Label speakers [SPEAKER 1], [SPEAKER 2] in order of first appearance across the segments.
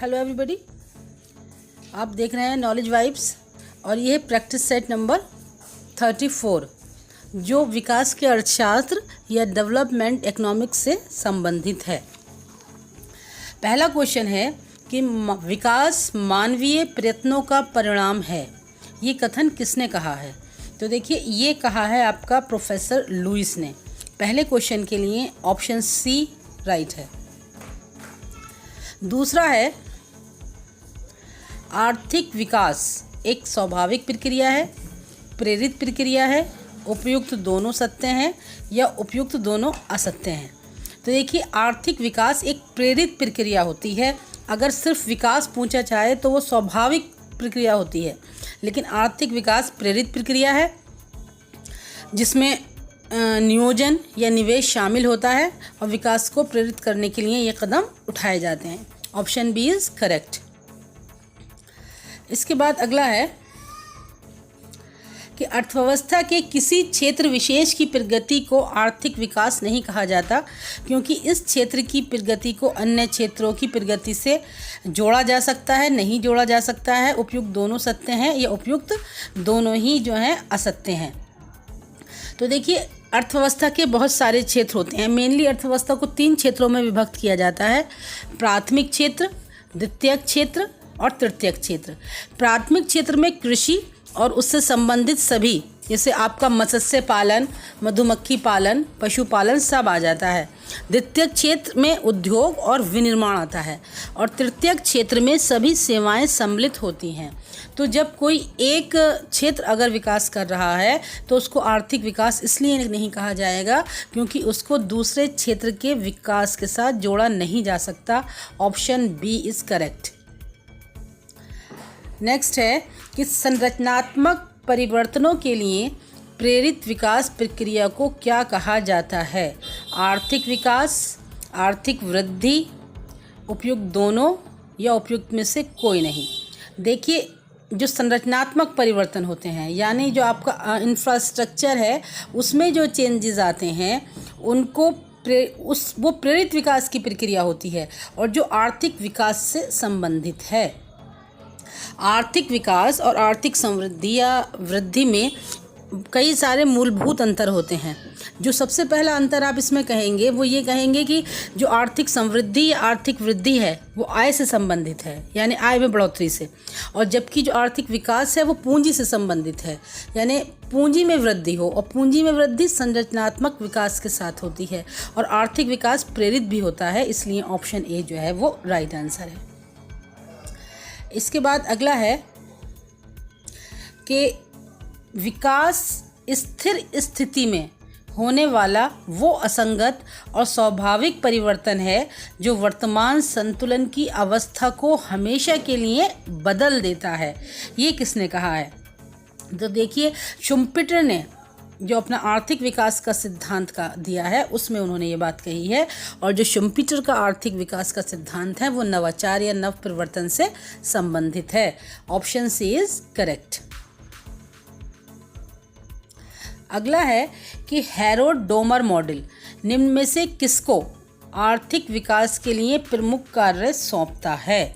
[SPEAKER 1] Hello everybody, आप देख रहे हैं नॉलेज वाइब्स और ये है प्रैक्टिस सेट नंबर 34 जो विकास के अर्थशास्त्र या डेवलपमेंट इकोनॉमिक्स से संबंधित है। पहला क्वेश्चन है कि विकास मानवीय प्रयत्नों का परिणाम है। ये कथन किसने कहा है? तो देखिए, ये कहा है आपका प्रोफेसर लुईस ने। पहले क्वेश्चन के लिए ऑप्शन सी राइट है। दूसरा है, आर्थिक विकास एक स्वाभाविक प्रक्रिया है, प्रेरित प्रक्रिया है, उपयुक्त दोनों सत्य हैं या उपयुक्त दोनों असत्य हैं। तो देखिए, आर्थिक विकास एक प्रेरित प्रक्रिया होती है। अगर सिर्फ विकास पूछा जाए तो वो स्वाभाविक प्रक्रिया होती है, लेकिन आर्थिक विकास प्रेरित प्रक्रिया है जिसमें नियोजन या निवेश शामिल होता है और विकास को प्रेरित करने के लिए ये कदम उठाए जाते हैं। Option B is correct. इसके बाद अगला है कि अर्थव्यवस्था के किसी क्षेत्र विशेष की प्रगति को आर्थिक विकास नहीं कहा जाता, क्योंकि इस क्षेत्र की प्रगति को अन्य क्षेत्रों की प्रगति से जोड़ा जा सकता है, नहीं जोड़ा जा सकता है। उपयुक्त दोनों सत्य हैं या उपयुक्त दोनों ही जो हैं असत्य हैं। तो देखिए, अर्थव्यवस्था के बहुत सारे क्षेत्र होते हैं। मेनली अर्थव्यवस्था को 3 क्षेत्रों में विभक्त किया जाता है: प्राथमिक क्षेत्र, द्वितीयक क्षेत्र और तृतीयक क्षेत्र। प्राथमिक क्षेत्र में कृषि और उससे संबंधित सभी, जैसे आपका मत्स्य पालन, मधुमक्खी पालन, पशुपालन सब आ जाता है। द्वितीयक क्षेत्र में उद्योग और विनिर्माण आता है और तृतीयक क्षेत्र में सभी सेवाएं सम्मिलित होती हैं। तो जब कोई एक क्षेत्र अगर विकास कर रहा है तो उसको आर्थिक विकास इसलिए नहीं कहा जाएगा क्योंकि उसको दूसरे क्षेत्र के विकास के साथ जोड़ा नहीं जा सकता। Option B is correct. Next है कि संरचनात्मक परिवर्तनों के लिए प्रेरित विकास प्रक्रिया को क्या कहा जाता है? आर्थिक विकास, आर्थिक वृद्धि, उपयुक्त दोनों या उपयुक्त में से कोई नहीं। देखिए, जो संरचनात्मक परिवर्तन होते हैं, यानी जो आपका इंफ्रास्ट्रक्चर है उसमें जो चेंजेस आते हैं उनको वो प्रेरित विकास की प्रक्रिया होती है और जो आर्थिक विकास से संबंधित है। आर्थिक विकास और आर्थिक समृद्धि या वृद्धि में कई सारे मूलभूत अंतर होते हैं। जो सबसे पहला अंतर आप इसमें कहेंगे वो ये कहेंगे कि जो आर्थिक समृद्धि या आर्थिक वृद्धि है वो आय से संबंधित है, यानी आय में बढ़ोतरी से, और जबकि जो आर्थिक विकास है वो पूंजी से संबंधित है, यानी पूंजी में वृद्धि हो। और पूंजी में वृद्धि संरचनात्मक विकास के साथ होती है और आर्थिक विकास प्रेरित भी होता है। इसलिए ऑप्शन ए जो है वो राइट आंसर है। इसके बाद अगला है कि विकास स्थिर स्थिति में होने वाला वो असंगत और स्वाभाविक परिवर्तन है जो वर्तमान संतुलन की अवस्था को हमेशा के लिए बदल देता है। ये किसने कहा है? तो देखिए, शुम्पेटर ने जो अपना आर्थिक विकास का सिद्धांत का दिया है उसमें उन्होंने ये बात कही है। और जो शुम्पेटर का आर्थिक विकास का सिद्धांत है वो नवाचार या नव परिवर्तन से संबंधित है। Option C is correct. अगला है कि हैरोल्ड डोमर मॉडल निम्न में से किसको आर्थिक विकास के लिए प्रमुख कार्य सौंपता है?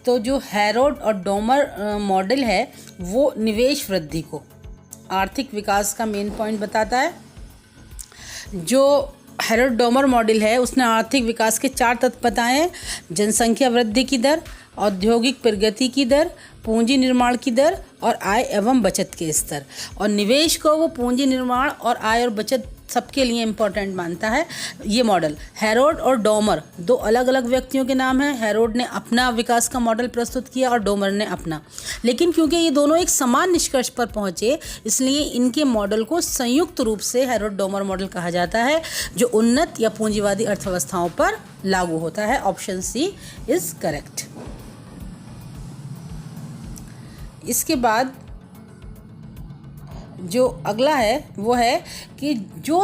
[SPEAKER 1] तो जो हैरोल्ड और डोमर मॉडल है वो निवेश वृद्धि को आर्थिक विकास का मेन पॉइंट बताता है। जो हैरोल्ड डोमर मॉडल है उसने आर्थिक विकास के 4 तत्व बताए हैं: जनसंख्या वृद्धि की दर, औद्योगिक प्रगति की दर, पूंजी निर्माण की दर और आय एवं बचत के स्तर। और निवेश को वो पूंजी निर्माण और आय और बचत सबके लिए इम्पोर्टेंट मानता है ये मॉडल। हैरोल्ड और डोमर 2 अलग अलग व्यक्तियों के नाम हैं। हैरोल्ड ने अपना विकास का मॉडल प्रस्तुत किया और डोमर ने अपना, लेकिन क्योंकि ये दोनों एक समान निष्कर्ष पर पहुंचे इसलिए इनके मॉडल को संयुक्त रूप से हैरोल्ड डोमर मॉडल कहा जाता है, जो उन्नत या पूंजीवादी अर्थव्यवस्थाओं पर लागू होता है। Option C is correct. इसके बाद जो अगला है वो है कि जो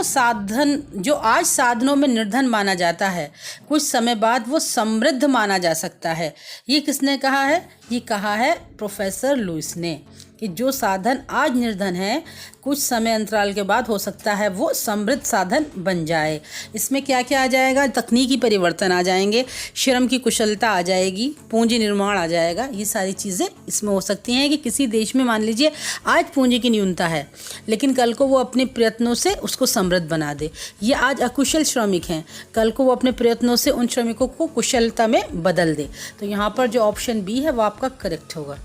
[SPEAKER 1] आज साधनों में निर्धन माना जाता है कुछ समय बाद वो समृद्ध माना जा सकता है। ये किसने कहा है? ये कहा है प्रोफेसर लुईस ने कि जो साधन आज निर्धन है कुछ समय अंतराल के बाद हो सकता है वो समृद्ध साधन बन जाए। इसमें क्या क्या आ जाएगा? तकनीकी परिवर्तन आ जाएंगे, श्रम की कुशलता आ जाएगी, पूंजी निर्माण आ जाएगा। ये सारी चीज़ें इसमें हो सकती हैं कि किसी देश में मान लीजिए आज पूंजी की न्यूनता है लेकिन कल को वो अपने प्रयत्नों से उसको समृद्ध बना दे। ये आज अकुशल श्रमिक हैं, कल को वो अपने प्रयत्नों से उन श्रमिकों को कुशलता में बदल दे। तो यहाँ पर जो ऑप्शन बी है वो आपका करेक्ट होगा।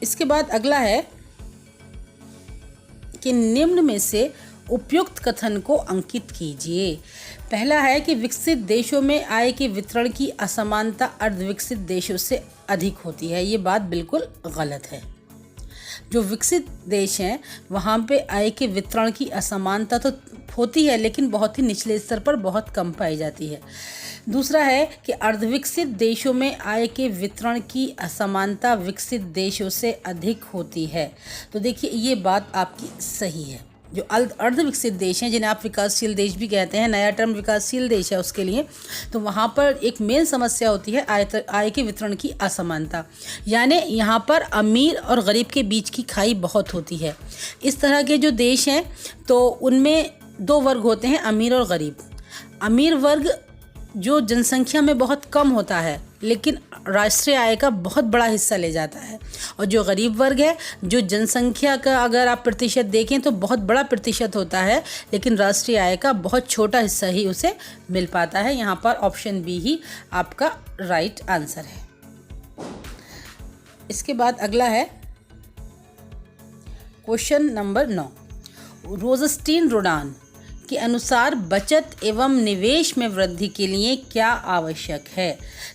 [SPEAKER 1] इसके बाद अगला है कि निम्न में से उपयुक्त कथन को अंकित कीजिए। पहला है कि विकसित देशों में आय के वितरण की असमानता अर्धविकसित देशों से अधिक होती है। ये बात बिल्कुल गलत है। जो विकसित देश हैं वहाँ पे आय के वितरण की असमानता तो होती है लेकिन बहुत ही निचले स्तर पर बहुत कम पाई जाती है। दूसरा है कि अर्धविकसित देशों में आय के वितरण की असमानता विकसित देशों से अधिक होती है। तो देखिए ये बात आपकी सही है। जो अर्धविकसित देश हैं जिन्हें आप विकासशील देश भी कहते हैं, नया टर्म विकासशील देश है उसके लिए, तो वहाँ पर एक मेन समस्या होती है आय के वितरण की असमानता। यानी यहाँ पर अमीर और गरीब के बीच की खाई बहुत होती है। इस तरह के जो देश हैं तो उनमें दो वर्ग होते हैं, अमीर और गरीब। अमीर वर्ग जो जनसंख्या में बहुत कम होता है लेकिन राष्ट्रीय आय का बहुत बड़ा हिस्सा ले जाता है, और जो गरीब वर्ग है जो जनसंख्या का अगर आप प्रतिशत देखें तो बहुत बड़ा प्रतिशत होता है लेकिन राष्ट्रीय आय का बहुत छोटा हिस्सा ही उसे मिल पाता है। यहाँ पर ऑप्शन बी ही आपका राइट आंसर है। इसके बाद अगला है क्वेश्चन नंबर 9। रोज़स्टीन रोडान के अनुसार बचत एवं निवेश में वृद्धि के लिए क्या आवश्यक है?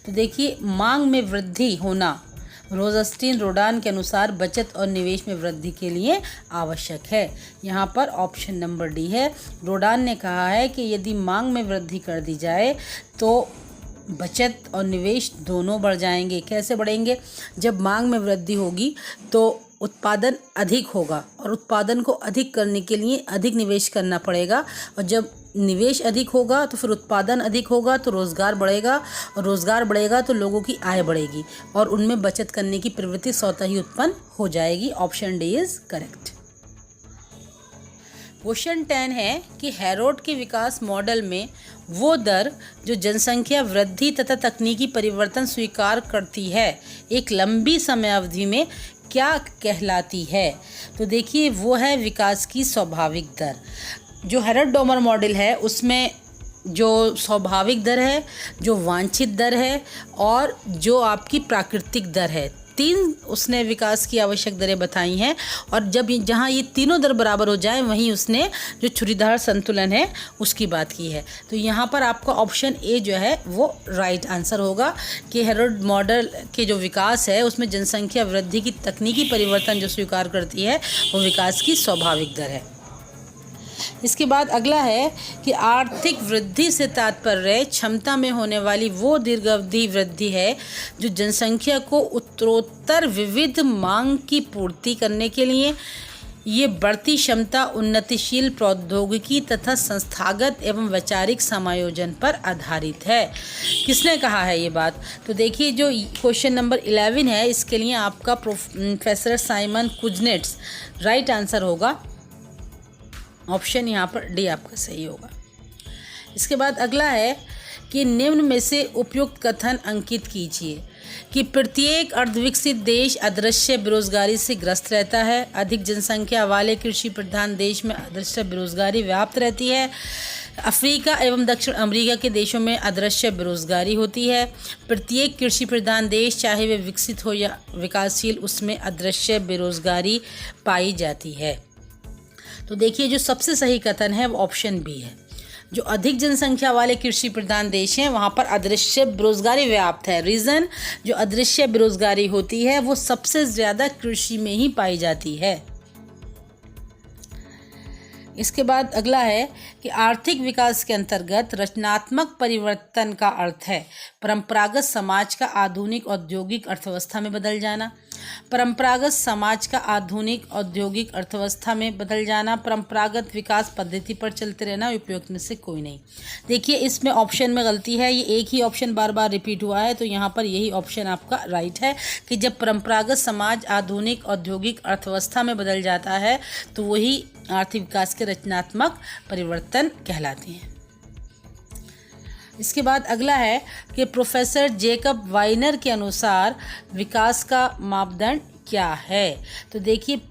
[SPEAKER 1] तो देखिए मांग में वृद्धि होना रोज़स्टीन रोडान के अनुसार बचत और निवेश में वृद्धि के लिए आवश्यक है। यहाँ पर ऑप्शन नंबर डी है। रोडान ने कहा है कि यदि मांग में वृद्धि कर दी जाए तो बचत और निवेश दोनों बढ़ जाएंगे। कैसे बढ़ेंगे? जब मांग में वृद्धि होगी तो उत्पादन अधिक होगा और उत्पादन को अधिक करने के लिए अधिक निवेश करना पड़ेगा, और जब निवेश अधिक होगा तो फिर उत्पादन अधिक होगा तो रोज़गार बढ़ेगा, और रोज़गार बढ़ेगा तो लोगों की आय बढ़ेगी और उनमें बचत करने की प्रवृत्ति स्वतः ही उत्पन्न हो जाएगी। Option D is correct. Question 10 है कि हैरोड के विकास मॉडल में वो दर जो जनसंख्या वृद्धि तथा तकनीकी परिवर्तन स्वीकार करती है एक लंबी समय अवधि में क्या कहलाती है? तो देखिए वो है विकास की स्वाभाविक दर। जो हैरोड डोमर मॉडल है उसमें जो स्वाभाविक दर है, जो वांछित दर है और जो आपकी प्राकृतिक दर है, तीन उसने विकास की आवश्यक दरें बताई हैं। और जब जहाँ ये तीनों दर बराबर हो जाए वहीं उसने जो छुरीदार संतुलन है उसकी बात की है। तो यहाँ पर आपका ऑप्शन ए जो है वो राइट आंसर होगा कि हैरोड मॉडल के जो विकास है उसमें जनसंख्या वृद्धि की तकनीकी परिवर्तन जो स्वीकार करती है वो विकास की स्वाभाविक दर है। इसके बाद अगला है कि आर्थिक वृद्धि से तात्पर्य क्षमता में होने वाली वो दीर्घावधि वृद्धि है जो जनसंख्या को उत्तरोत्तर विविध मांग की पूर्ति करने के लिए ये बढ़ती क्षमता उन्नतिशील प्रौद्योगिकी तथा संस्थागत एवं वैचारिक समायोजन पर आधारित है। किसने कहा है ये बात? तो देखिए जो क्वेश्चन नंबर 11 है इसके लिए आपका professor Simon Kuznets right answer होगा। ऑप्शन यहाँ पर डी आपका सही होगा। इसके बाद अगला है कि निम्न में से उपयुक्त कथन अंकित कीजिए कि प्रत्येक अर्धविकसित देश अदृश्य बेरोजगारी से ग्रस्त रहता है। अधिक जनसंख्या वाले कृषि प्रधान देश में अदृश्य बेरोजगारी व्याप्त रहती है। अफ्रीका एवं दक्षिण अमेरिका के देशों में अदृश्य बेरोजगारी होती है। प्रत्येक कृषि प्रधान देश चाहे वे विकसित हो या विकासशील उसमें अदृश्य बेरोजगारी पाई जाती है। तो देखिए जो सबसे सही कथन है वो ऑप्शन बी है। जो अधिक जनसंख्या वाले कृषि प्रधान देश हैं वहाँ पर अदृश्य बेरोजगारी व्याप्त है। रीज़न जो अदृश्य बेरोजगारी होती है वो सबसे ज़्यादा कृषि में ही पाई जाती है। इसके बाद अगला है कि आर्थिक विकास के अंतर्गत रचनात्मक परिवर्तन का अर्थ है परंपरागत समाज का आधुनिक औद्योगिक अर्थव्यवस्था में बदल जाना। परंपरागत समाज का आधुनिक औद्योगिक अर्थव्यवस्था में बदल जाना, परंपरागत विकास पद्धति पर चलते रहना, उपयुक्त में से कोई नहीं। देखिए इसमें ऑप्शन में गलती है, ये एक ही ऑप्शन बार बार रिपीट हुआ है, तो यहाँ पर यही ऑप्शन आपका राइट है कि जब परंपरागत समाज आधुनिक औद्योगिक अर्थव्यवस्था में बदल जाता है तो वही आर्थिक विकास के रचनात्मक परिवर्तन कहलाते हैं। इसके बाद अगला है कि प्रोफेसर जेकब वाइनर के अनुसार विकास का मापदंड क्या है। तो देखिए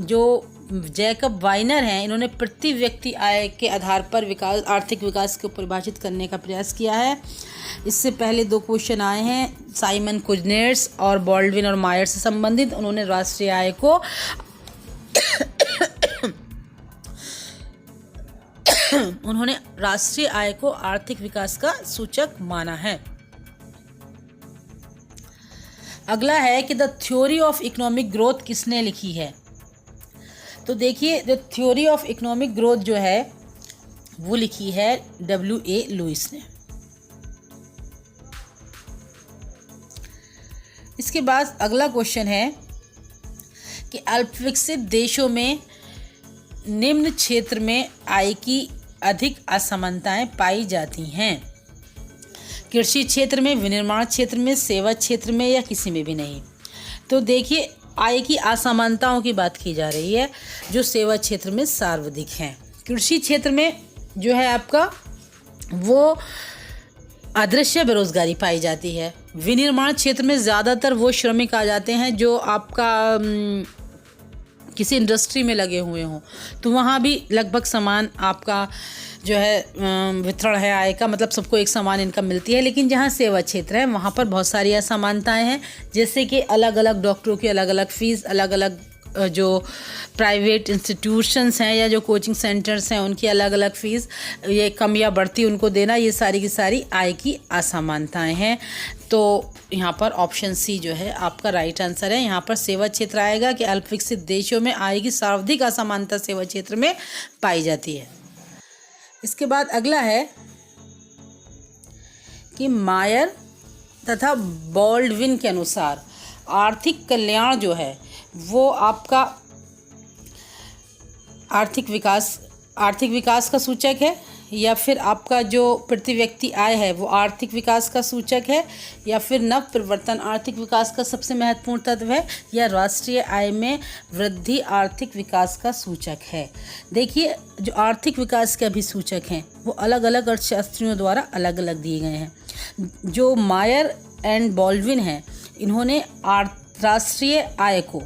[SPEAKER 1] जो जैकब वाइनर हैं इन्होंने प्रति व्यक्ति आय के आधार पर विकास आर्थिक विकास को परिभाषित करने का प्रयास किया है। इससे पहले 2 क्वेश्चन आए हैं साइमन कुजनेट्स और बॉल्डविन और मायर से संबंधित। उन्होंने राष्ट्रीय आय को आर्थिक विकास का सूचक माना है। अगला है कि the theory of economic growth किसने लिखी है। तो देखिए the theory of economic growth जो है वो लिखी है W.A. लुईस ने। इसके बाद अगला क्वेश्चन है कि अल्पविकसित देशों में निम्न क्षेत्र में आय की अधिक असमानताएं पाई जाती हैं। कृषि क्षेत्र में, विनिर्माण क्षेत्र में, सेवा क्षेत्र में या किसी में भी नहीं। तो देखिए आय की असमानताओं की बात की जा रही है जो सेवा क्षेत्र में सर्वाधिक हैं। कृषि क्षेत्र में जो है आपका वो अदृश्य बेरोजगारी पाई जाती है। विनिर्माण क्षेत्र में ज़्यादातर वो श्रमिक आ जाते हैं जो आपका किसी इंडस्ट्री में लगे हुए हों, तो वहाँ भी लगभग समान आपका जो है वितरण है आय का, मतलब सबको एक समान इनकम मिलती है। लेकिन जहाँ सेवा क्षेत्र है वहाँ पर बहुत सारी असमानताएं हैं, जैसे कि अलग अलग डॉक्टरों की अलग अलग फ़ीस, अलग अलग जो प्राइवेट इंस्टीट्यूशंस हैं या जो कोचिंग सेंटर्स हैं उनकी अलग अलग फ़ीस, ये कम या बढ़ती उनको देना, ये सारी की सारी आय की असमानताएं हैं। तो यहाँ पर ऑप्शन सी जो है आपका राइट आंसर है। यहाँ पर सेवा क्षेत्र आएगा कि अल्पविकसित देशों में आय की सर्वाधिक असमानता सेवा क्षेत्र में पाई जाती है। इसके बाद अगला है कि मायर तथा बॉल्डविन के अनुसार आर्थिक कल्याण जो है वो आपका आर्थिक विकास का सूचक है, या फिर आपका जो प्रति व्यक्ति आय है वो आर्थिक विकास का सूचक है, या फिर नव परिवर्तन आर्थिक विकास का सबसे महत्वपूर्ण तत्व है, या राष्ट्रीय आय में वृद्धि आर्थिक विकास का सूचक है। देखिए जो आर्थिक विकास के अभी सूचक हैं वो अलग अलग अर्थशास्त्रियों द्वारा अलग अलग दिए गए हैं। जो मायर एंड बॉल्डविन हैं इन्होंने राष्ट्रीय आय को,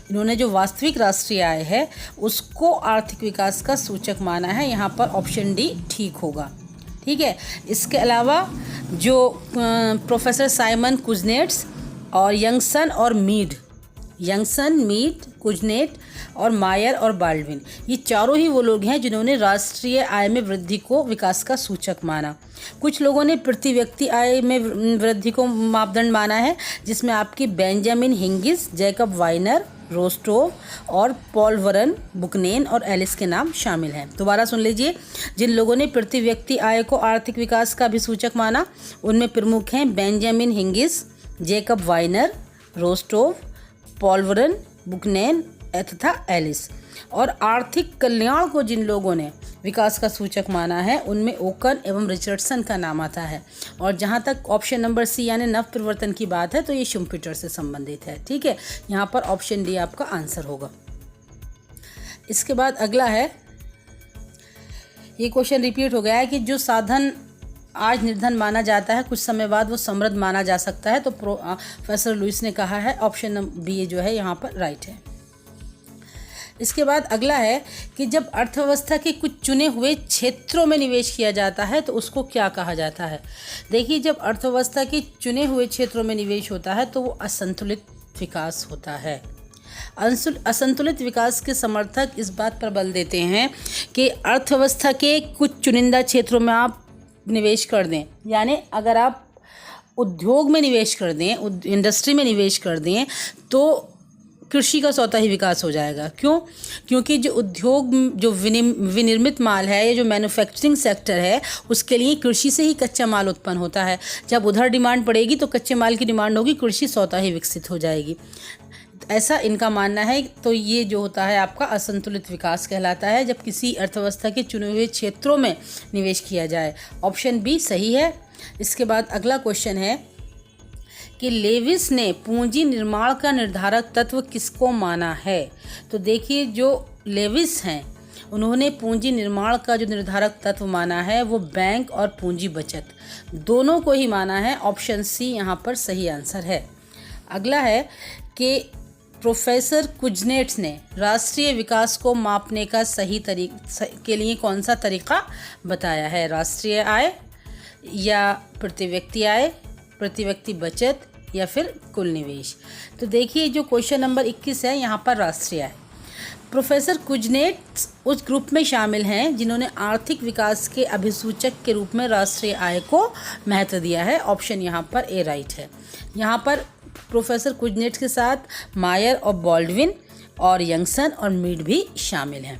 [SPEAKER 1] इन्होंने जो वास्तविक राष्ट्रीय आय है उसको आर्थिक विकास का सूचक माना है। यहाँ पर ऑप्शन डी ठीक होगा। ठीक है। इसके अलावा जो प्रोफेसर साइमन कुजनेट्स और यंगसन, मीड, कुजनेट और मायर और बाल्डविन, ये चारों ही वो लोग हैं जिन्होंने राष्ट्रीय आय में वृद्धि को विकास का सूचक माना। कुछ लोगों ने प्रति व्यक्ति आय में वृद्धि को मापदंड माना है, जिसमें आपकी बेंजामिन हिंगिस, जैकब वाइनर, रोस्टोव और पॉल वरन, बुकनेन और एलिस के नाम शामिल हैं। दोबारा सुन लीजिए, जिन लोगों ने प्रति व्यक्ति आय को आर्थिक विकास का भी सूचक माना उनमें प्रमुख हैं बेंजामिन हिंगिस, Jacob Viner, Rostow, Paul Baran, Buchanan तथा एलिस। और आर्थिक कल्याण को जिन लोगों ने विकास का सूचक माना है उनमें ओकन एवं रिचर्डसन का नाम आता है। और जहाँ तक ऑप्शन नंबर सी यानी नव परिवर्तन की बात है तो ये शुम्पीटर से संबंधित है। ठीक है, यहाँ पर ऑप्शन डी आपका आंसर होगा। इसके बाद अगला है, ये क्वेश्चन रिपीट हो गया है कि जो साधन आज निर्धन माना जाता है कुछ समय बाद वो समृद्ध माना जा सकता है। तो प्रोफेसर लुईस ने कहा है ऑप्शन नंबर बी जो है यहाँ पर राइट है। इसके बाद अगला है कि जब अर्थव्यवस्था के कुछ चुने हुए क्षेत्रों में निवेश किया जाता है तो उसको क्या कहा जाता है। देखिए जब अर्थव्यवस्था के चुने हुए क्षेत्रों में निवेश होता है तो वो असंतुलित विकास होता है। असंतुलित विकास के समर्थक इस बात पर बल देते हैं कि अर्थव्यवस्था के कुछ चुनिंदा क्षेत्रों में आप निवेश कर दें, यानी अगर आप उद्योग में निवेश कर दें, इंडस्ट्री में निवेश कर दें तो कृषि का स्वतः ही विकास हो जाएगा। क्यों? क्योंकि जो उद्योग, जो विनिर्मित माल है, ये जो मैन्युफैक्चरिंग सेक्टर है, उसके लिए कृषि से ही कच्चा माल उत्पन्न होता है। जब उधर डिमांड पड़ेगी तो कच्चे माल की डिमांड होगी, कृषि स्वतः ही विकसित हो जाएगी, ऐसा इनका मानना है। तो ये जो होता है आपका असंतुलित विकास कहलाता है, जब किसी अर्थव्यवस्था के चुने हुए क्षेत्रों में निवेश किया जाए। ऑप्शन बी सही है। इसके बाद अगला क्वेश्चन है कि लेविस ने पूंजी निर्माण का निर्धारक तत्व किसको माना है? तो देखिए, जो लेविस हैं उन्होंने पूंजी निर्माण का जो निर्धारक तत्व माना है वो बैंक और पूंजी बचत दोनों को ही माना है। ऑप्शन सी यहाँ पर सही आंसर है। अगला है कि प्रोफेसर कुजनेट्स ने राष्ट्रीय विकास को मापने का सही के लिए कौन सा तरीका बताया है? राष्ट्रीय आय या प्रति व्यक्ति आय, प्रति व्यक्ति बचत या फिर कुल निवेश? तो देखिए, जो क्वेश्चन नंबर 21 है यहाँ पर राष्ट्रीय आय। प्रोफेसर कुजनेट्स उस ग्रुप में शामिल हैं जिन्होंने आर्थिक विकास के अभिसूचक के रूप में राष्ट्रीय आय को महत्व दिया है। ऑप्शन यहाँ पर ए राइट है। यहाँ पर प्रोफेसर कुजनेट्स के साथ मायर और बॉल्डविन और यंगसन और मीड भी शामिल हैं।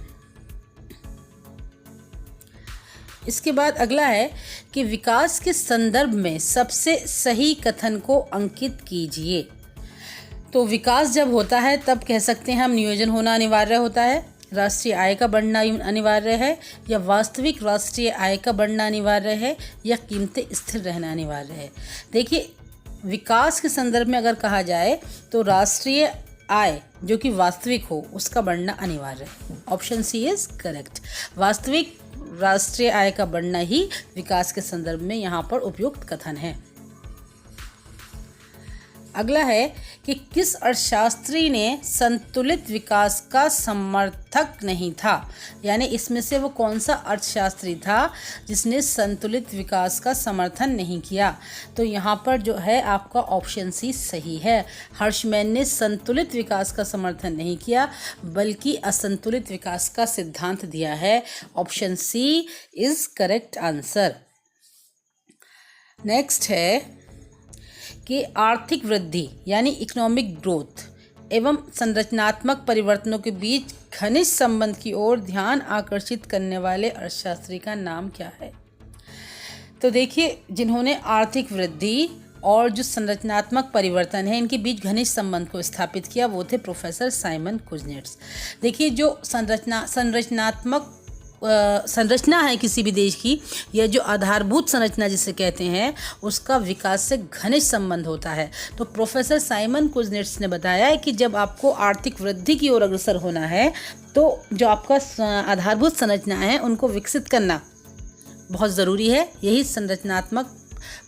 [SPEAKER 1] इसके बाद अगला है कि विकास के संदर्भ में सबसे सही कथन को अंकित कीजिए। तो विकास जब होता है तब कह सकते हैं हम नियोजन होना अनिवार्य होता है, राष्ट्रीय आय का बढ़ना अनिवार्य है, या वास्तविक राष्ट्रीय आय का बढ़ना अनिवार्य है, या कीमतें स्थिर रहना अनिवार्य है। देखिए, विकास के संदर्भ में अगर कहा जाए तो राष्ट्रीय आय जो कि वास्तविक हो उसका बढ़ना अनिवार्य है। Option C is correct. वास्तविक राष्ट्रीय आय का बढ़ना ही विकास के संदर्भ में यहाँ पर उपयुक्त कथन है। अगला है कि किस अर्थशास्त्री ने संतुलित विकास का समर्थक नहीं था? यानी इसमें से वो कौन सा अर्थशास्त्री था जिसने संतुलित विकास का समर्थन नहीं किया? तो यहाँ पर जो है आपका ऑप्शन सी सही है। हर्षमैन ने संतुलित विकास का समर्थन नहीं किया बल्कि असंतुलित विकास का सिद्धांत दिया है। Option C is correct answer. Next है कि आर्थिक वृद्धि यानी इकोनॉमिक ग्रोथ एवं संरचनात्मक परिवर्तनों के बीच घनिष्ठ संबंध की ओर ध्यान आकर्षित करने वाले अर्थशास्त्री का नाम क्या है? तो देखिए, जिन्होंने आर्थिक वृद्धि और जो संरचनात्मक परिवर्तन है इनके बीच घनिष्ठ संबंध को स्थापित किया वो थे प्रोफेसर साइमन कुजनेट्स। देखिए, जो संरचना है किसी भी देश की, या जो आधारभूत संरचना जिसे कहते हैं, उसका विकास से घनिष्ठ संबंध होता है। तो प्रोफेसर साइमन कुजनेट्स ने बताया है कि जब आपको आर्थिक वृद्धि की ओर अग्रसर होना है तो जो आपका आधारभूत संरचना है उनको विकसित करना बहुत ज़रूरी है। यही संरचनात्मक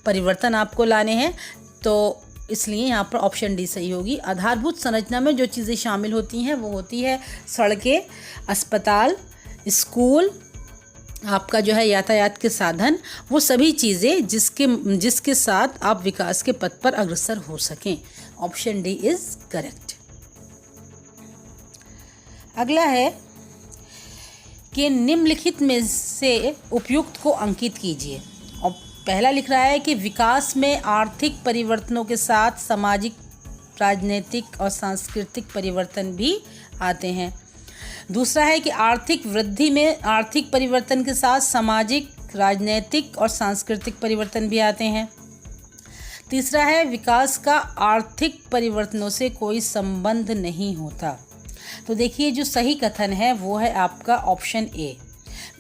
[SPEAKER 1] परिवर्तन आपको लाने हैं। तो इसलिए यहाँ पर ऑप्शन डी सही होगी। आधारभूत संरचना में जो चीज़ें शामिल होती हैं वो होती है सड़कें, अस्पताल, स्कूल, आपका जो है यातायात के साधन, वो सभी चीज़ें जिसके साथ आप विकास के पथ पर अग्रसर हो सकें। Option D is correct. अगला है कि निम्नलिखित में से उपयुक्त को अंकित कीजिए। और पहला लिख रहा है कि विकास में आर्थिक परिवर्तनों के साथ सामाजिक, राजनीतिक और सांस्कृतिक परिवर्तन भी आते हैं। दूसरा है कि आर्थिक वृद्धि में आर्थिक परिवर्तन के साथ सामाजिक, राजनीतिक और सांस्कृतिक परिवर्तन भी आते हैं। तीसरा है विकास का आर्थिक परिवर्तनों से कोई संबंध नहीं होता। तो देखिए, जो सही कथन है वो है आपका ऑप्शन ए।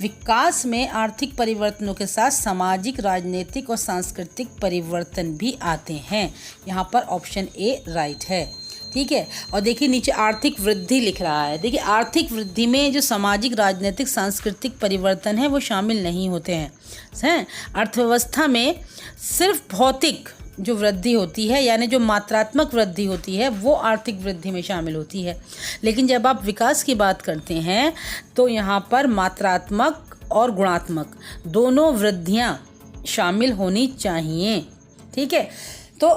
[SPEAKER 1] विकास में आर्थिक परिवर्तनों के साथ सामाजिक, राजनीतिक और सांस्कृतिक परिवर्तन भी आते हैं। यहाँ पर ऑप्शन ए राइट है। ठीक है। और देखिए, नीचे आर्थिक वृद्धि लिख रहा है। देखिए, आर्थिक वृद्धि में जो सामाजिक, राजनीतिक, सांस्कृतिक परिवर्तन है वो शामिल नहीं होते हैं। अर्थव्यवस्था में सिर्फ भौतिक जो वृद्धि होती है, यानी जो मात्रात्मक वृद्धि होती है, वो आर्थिक वृद्धि में शामिल होती है। लेकिन जब आप विकास की बात करते हैं तो यहाँ पर मात्रात्मक और गुणात्मक दोनों वृद्धियाँ शामिल होनी चाहिए। ठीक है। तो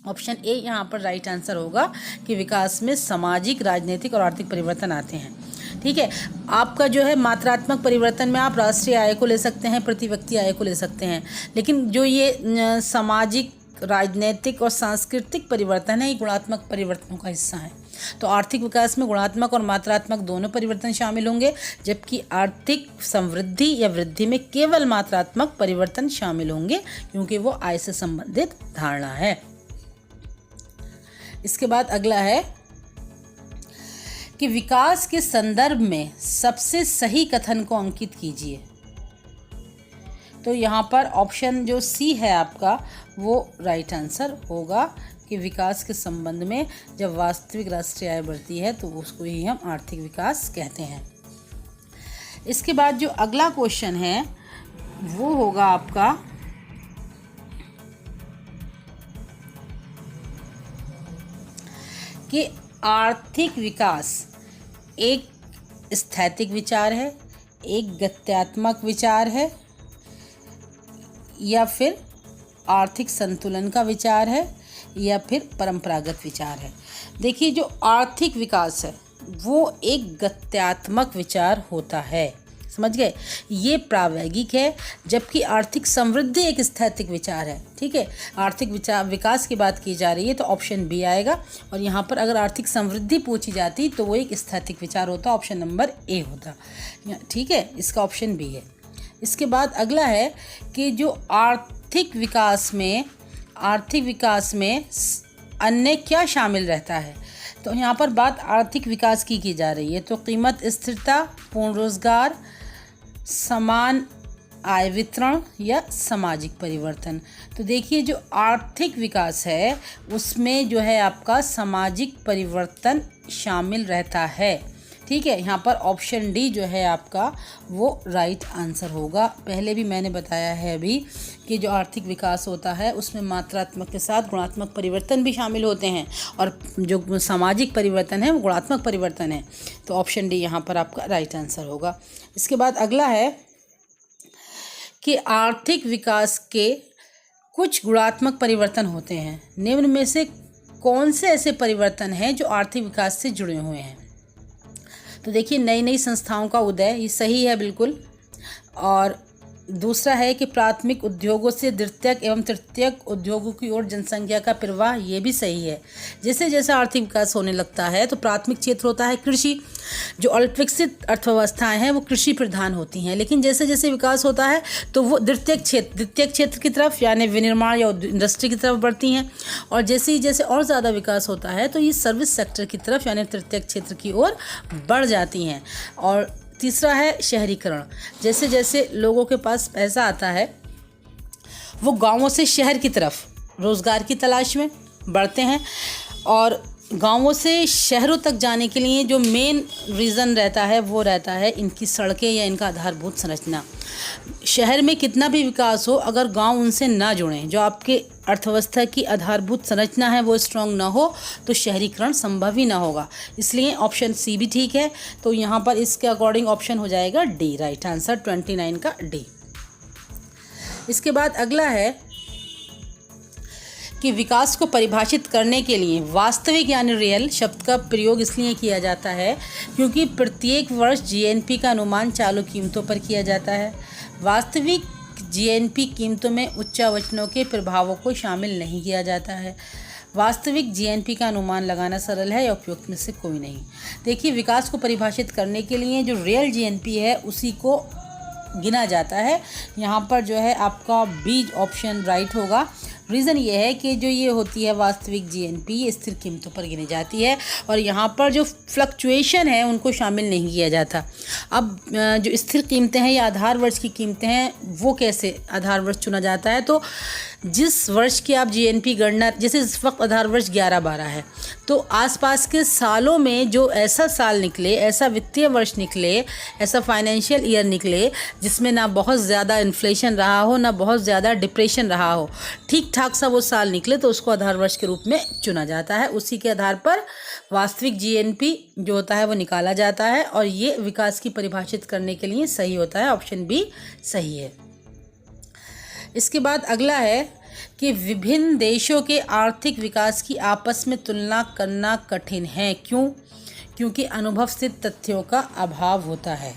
[SPEAKER 1] ऑप्शन ए यहाँ पर राइट आंसर होगा कि विकास में सामाजिक, राजनीतिक और आर्थिक परिवर्तन आते हैं। ठीक है। आपका जो है मात्रात्मक परिवर्तन में आप राष्ट्रीय आय को ले सकते हैं, प्रति व्यक्ति आय को ले सकते हैं, लेकिन जो ये सामाजिक राजनीतिक और सांस्कृतिक परिवर्तन है, ये गुणात्मक परिवर्तनों का हिस्सा है। तो आर्थिक विकास में गुणात्मक और मात्रात्मक दोनों परिवर्तन शामिल होंगे, जबकि आर्थिक समृद्धि या वृद्धि में केवल मात्रात्मक परिवर्तन शामिल होंगे, क्योंकि वो आय से संबंधित धारणा है। इसके बाद अगला है कि विकास के संदर्भ में सबसे सही कथन को अंकित कीजिए। तो यहाँ पर ऑप्शन जो सी है आपका वो राइट आंसर होगा कि विकास के संबंध में जब वास्तविक राष्ट्रीय आय बढ़ती है तो उसको ही हम आर्थिक विकास कहते हैं। इसके बाद जो अगला क्वेश्चन है वो होगा आपका कि आर्थिक विकास एक स्थैतिक विचार है, एक गत्यात्मक विचार है, या फिर आर्थिक संतुलन का विचार है, या फिर परंपरागत विचार है। देखिए, जो आर्थिक विकास है वो एक गत्यात्मक विचार होता है, समझ गए, ये प्रावैगिक है, जबकि आर्थिक समृद्धि एक स्थैतिक विचार है। ठीक है, आर्थिक विकास की बात की जा रही है तो ऑप्शन बी आएगा, और यहाँ पर अगर आर्थिक समृद्धि पूछी जाती तो वो एक स्थैतिक विचार होता, ऑप्शन नंबर ए होता। ठीक है, इसका ऑप्शन बी है। इसके बाद अगला है कि जो आर्थिक विकास में अन्य क्या शामिल रहता है। तो यहाँ पर बात आर्थिक विकास की जा रही है, तो कीमत स्थिरता, पूर्ण रोजगार, समान आय वितरण या सामाजिक परिवर्तन। तो देखिए, जो आर्थिक विकास है उसमें जो है आपका सामाजिक परिवर्तन शामिल रहता है। ठीक है, यहाँ पर ऑप्शन डी जो है आपका वो राइट आंसर होगा। पहले भी मैंने बताया है अभी कि जो आर्थिक विकास होता है उसमें मात्रात्मक के साथ गुणात्मक परिवर्तन भी शामिल होते हैं, और जो सामाजिक परिवर्तन है वो गुणात्मक परिवर्तन है। तो ऑप्शन डी यहाँ पर आपका राइट आंसर होगा। इसके बाद अगला है कि आर्थिक विकास के कुछ गुणात्मक परिवर्तन होते हैं, निम्न में से कौन से ऐसे परिवर्तन हैं जो आर्थिक विकास से जुड़े हुए हैं। तो देखिए, नई नई संस्थाओं का उदय, ये सही है बिल्कुल। और दूसरा है कि प्राथमिक उद्योगों से द्वितीयक एवं तृतीयक उद्योगों की ओर जनसंख्या का प्रवाह, ये भी सही है। जैसे जैसे आर्थिक विकास होने लगता है तो प्राथमिक क्षेत्र होता है कृषि, जो अल्पविकसित अर्थव्यवस्थाएं हैं वो कृषि प्रधान होती हैं, लेकिन जैसे जैसे विकास होता है तो वो द्वितीयक क्षेत्र की तरफ यानी विनिर्माण या इंडस्ट्री की तरफ बढ़ती हैं, और जैसे ही जैसे और ज़्यादा विकास होता है तो ये सर्विस सेक्टर की तरफ यानी तृतीयक क्षेत्र की ओर बढ़ जाती हैं। और तीसरा है शहरीकरण, जैसे जैसे लोगों के पास पैसा आता है वो गांवों से शहर की तरफ रोज़गार की तलाश में बढ़ते हैं, और गांवों से शहरों तक जाने के लिए जो मेन रीज़न रहता है वो रहता है इनकी सड़कें या इनका आधारभूत संरचना। शहर में कितना भी विकास हो, अगर गांव उनसे ना जुड़ें, जो आपके अर्थव्यवस्था की आधारभूत संरचना है वो स्ट्रॉन्ग ना हो, तो शहरीकरण संभव ही ना होगा। इसलिए ऑप्शन सी भी ठीक है। तो यहाँ पर इसके अकॉर्डिंग ऑप्शन हो जाएगा डी, राइट आंसर 29 का डी। इसके बाद अगला है कि विकास को परिभाषित करने के लिए वास्तविक यानी रियल शब्द का प्रयोग इसलिए किया जाता है क्योंकि प्रत्येक वर्ष जीएनपी का अनुमान चालू कीमतों पर किया जाता है। वास्तविक जीएनपी कीमतों में उच्चावचनों के प्रभावों को शामिल नहीं किया जाता है। वास्तविक जीएनपी का अनुमान लगाना सरल है या उपयुक्त में से कोई नहीं। देखिए, विकास को परिभाषित करने के लिए जो रियल जीएनपी है उसी को गिना जाता है। यहाँ पर जो है आपका बी ऑप्शन राइट होगा। रीज़न ये है कि जो ये होती है वास्तविक जीएनपी, ये स्थिर कीमतों पर गिनी जाती है, और यहाँ पर जो फ्लक्चुएशन है उनको शामिल नहीं किया जाता। अब जो स्थिर कीमतें हैं या आधार वर्ष की कीमतें हैं, वो कैसे आधार वर्ष चुना जाता है, तो जिस वर्ष की आप जीएनपी गणना, जैसे इस वक्त आधार वर्ष 11-12 है, तो आसपास के सालों में जो ऐसा साल निकले, ऐसा वित्तीय वर्ष निकले, ऐसा फाइनेंशियल ईयर निकले जिसमें ना बहुत ज़्यादा इन्फ्लेशन रहा हो ना बहुत ज़्यादा डिप्रेशन रहा हो, ठीक ठाक सा वो साल निकले, तो उसको आधार वर्ष के रूप में चुना जाता है। उसी के आधार पर वास्तविक जीएनपी जो होता है वो निकाला जाता है, और ये विकास की परिभाषित करने के लिए सही होता है। ऑप्शन बी सही है। इसके बाद अगला है कि विभिन्न देशों के आर्थिक विकास की आपस में तुलना करना कठिन है। क्यों? क्योंकि अनुभव सिद्ध तथ्यों का अभाव होता है।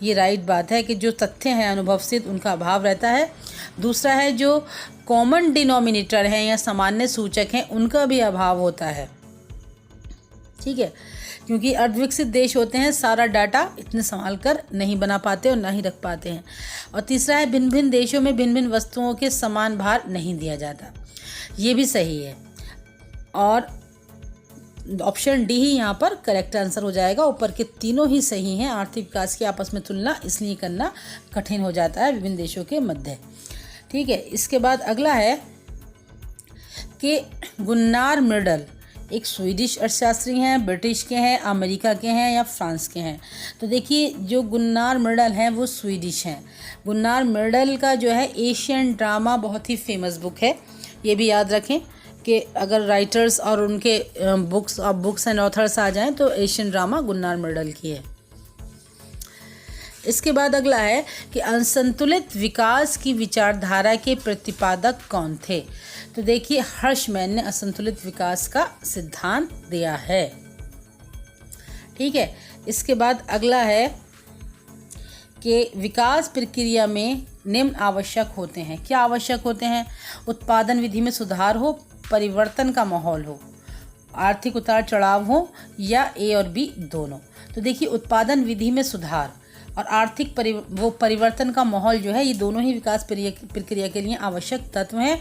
[SPEAKER 1] ये राइट बात है कि जो तथ्य हैं अनुभव सिद्ध, उनका अभाव रहता है। दूसरा है जो कॉमन डिनोमिनेटर हैं या सामान्य सूचक हैं उनका भी अभाव होता है। ठीक है, क्योंकि अर्धविकसित देश होते हैं सारा डाटा इतने संभाल कर नहीं बना पाते और ना ही रख पाते हैं। और तीसरा है भिन्न भिन्न देशों में भिन्न भिन्न वस्तुओं के समान भार नहीं दिया जाता, ये भी सही है। और ऑप्शन डी ही यहाँ पर करेक्ट आंसर हो जाएगा। ऊपर के तीनों ही सही हैं। आर्थिक विकास की आपस में तुलना इसलिए करना कठिन हो जाता है विभिन्न देशों के मध्य। ठीक है, इसके बाद अगला है कि गुन्नार मिर्डल एक स्वीडिश अर्थशास्त्री हैं, ब्रिटिश के हैं, अमेरिका के हैं या फ्रांस के हैं। तो देखिए जो गुन्नार मिर्डल हैं वो स्वीडिश हैं। गुन्नार मिर्डल का जो है एशियन ड्रामा बहुत ही फेमस बुक है, ये भी याद रखें कि अगर राइटर्स और उनके बुक्स एंड ऑथर्स आ जाएं तो एशियन ड्रामा गुन्नार मिर्डल की है। इसके बाद अगला है कि असंतुलित विकास की विचारधारा के प्रतिपादक कौन थे। तो देखिए हर्षमैन ने असंतुलित विकास का सिद्धांत दिया है। ठीक है, इसके बाद अगला है कि विकास प्रक्रिया में निम्न आवश्यक होते हैं। क्या आवश्यक होते हैं? उत्पादन विधि में सुधार हो, परिवर्तन का माहौल हो, आर्थिक उतार चढ़ाव हो या ए और बी दोनों। तो देखिए उत्पादन विधि में सुधार और आर्थिक परिवर्तन का माहौल जो है ये दोनों ही विकास प्रक्रिया के लिए आवश्यक तत्व हैं।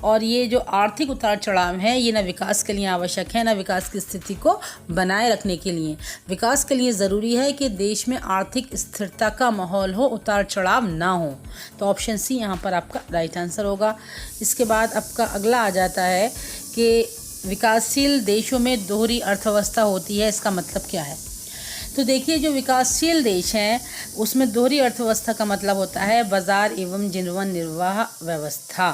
[SPEAKER 1] और ये जो आर्थिक उतार चढ़ाव है ये ना विकास के लिए आवश्यक है ना विकास की स्थिति को बनाए रखने के लिए। विकास के लिए ज़रूरी है कि देश में आर्थिक स्थिरता का माहौल हो, उतार चढ़ाव ना हो। तो ऑप्शन सी यहाँ पर आपका राइट आंसर होगा। इसके बाद आपका अगला आ जाता है कि विकासशील देशों में दोहरी अर्थव्यवस्था होती है, इसका मतलब क्या है? तो देखिए जो विकासशील देश हैं उसमें दोहरी अर्थव्यवस्था का मतलब होता है बाजार एवं जीवन निर्वाह व्यवस्था।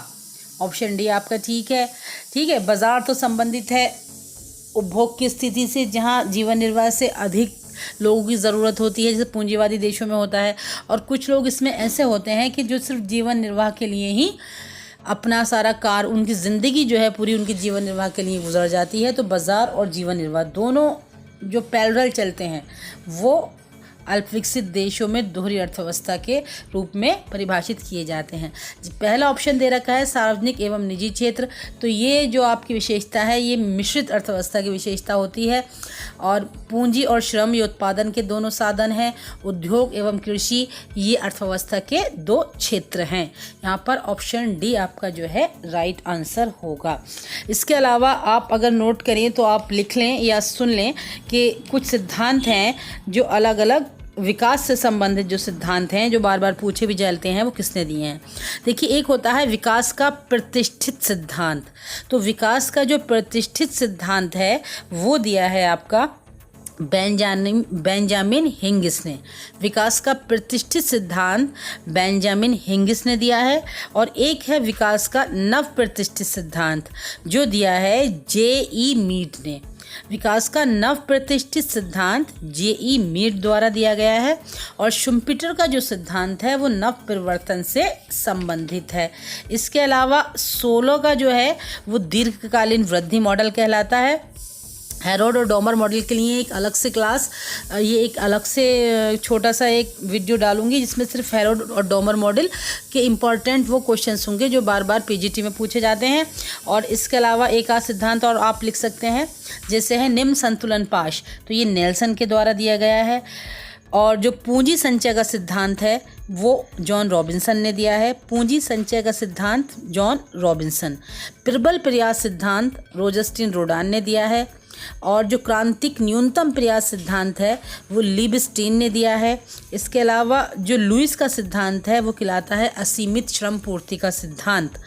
[SPEAKER 1] ऑप्शन डी आपका ठीक है। ठीक है, बाजार तो संबंधित है उपभोग की स्थिति से, जहां जीवन निर्वाह से अधिक लोगों की ज़रूरत होती है, जैसे पूंजीवादी देशों में होता है। और कुछ लोग इसमें ऐसे होते हैं कि जो सिर्फ जीवन निर्वाह के लिए ही अपना सारा उनकी ज़िंदगी जो है पूरी उनकी जीवन निर्वाह के लिए गुजर जाती है। तो बाजार और जीवन निर्वाह दोनों जो पैरेलल चलते हैं वो अल्पविकसित देशों में दोहरी अर्थव्यवस्था के रूप में परिभाषित किए जाते हैं। पहला ऑप्शन दे रखा है सार्वजनिक एवं निजी क्षेत्र। तो ये जो आपकी विशेषता है ये मिश्रित अर्थव्यवस्था की विशेषता होती है। और पूंजी और श्रम ये उत्पादन के दोनों साधन हैं। उद्योग एवं कृषि ये अर्थव्यवस्था के दो क्षेत्र हैं। यहाँ पर ऑप्शन डी आपका जो है राइट आंसर होगा। इसके अलावा आप अगर नोट करें तो आप लिख लें या सुन लें कि कुछ सिद्धांत हैं जो अलग अलग विकास से संबंधित जो सिद्धांत हैं जो बार बार पूछे भी जाते हैं वो किसने दिए हैं। देखिए एक होता है विकास का प्रतिष्ठित सिद्धांत। तो विकास का जो प्रतिष्ठित सिद्धांत है वो दिया है आपका बेंजामिन हिंगिस ने। विकास का प्रतिष्ठित सिद्धांत बेंजामिन हिंगिस ने दिया है। और एक है विकास का नव प्रतिष्ठित सिद्धांत जो दिया है जे.ई. मीड ने। विकास का नव प्रतिष्ठित सिद्धांत जे.ई. मीड द्वारा दिया गया है। और शुम्पीटर का जो सिद्धांत है वो नव परिवर्तन से संबंधित है। इसके अलावा 16 का जो है वो दीर्घकालीन वृद्धि मॉडल कहलाता है। हेरोड और डोमर मॉडल के लिए एक अलग से क्लास, ये एक अलग से छोटा सा एक वीडियो डालूंगी जिसमें सिर्फ हेरोड और डोमर मॉडल के इम्पॉर्टेंट वो क्वेश्चंस होंगे जो बार बार पीजीटी में पूछे जाते हैं। और इसके अलावा एक आध सिद्धांत और आप लिख सकते हैं, जैसे है निम्न संतुलन पाश, तो ये नेल्सन के द्वारा दिया गया है। और जो पूंजी संचय का सिद्धांत है वो जॉन रॉबिन्सन ने दिया है। पूंजी संचय का सिद्धांत जॉन रॉबिन्सन। प्रबल प्रयास सिद्धांत रोजस्टिन रोडान ने दिया है। और जो क्रांतिक न्यूनतम प्रयास सिद्धांत है वो लिबस्टीन ने दिया है। इसके अलावा जो लुईस का सिद्धांत है वो कहलाता है असीमित श्रम पूर्ति का सिद्धांत।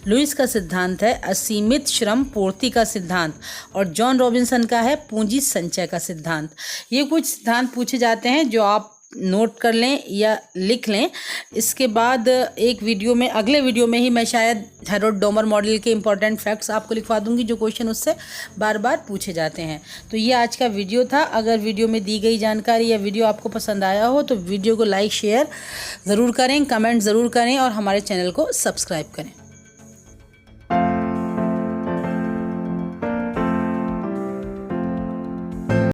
[SPEAKER 1] लुईस का सिद्धांत है असीमित श्रम पूर्ति का सिद्धांत। और जॉन रॉबिन्सन का है पूंजी संचय का सिद्धांत। ये कुछ सिद्धांत पूछे जाते हैं जो आप नोट कर लें या लिख लें। इसके बाद एक वीडियो में, अगले वीडियो में ही मैं शायद हेरोड डोमर मॉडल के इंपॉर्टेंट फैक्ट्स आपको लिखवा दूंगी जो क्वेश्चन उससे बार बार पूछे जाते हैं। तो ये आज का वीडियो था। अगर वीडियो में दी गई जानकारी या वीडियो आपको पसंद आया हो तो वीडियो को लाइक शेयर ज़रूर करें, कमेंट ज़रूर करें और हमारे चैनल को सब्सक्राइब करें।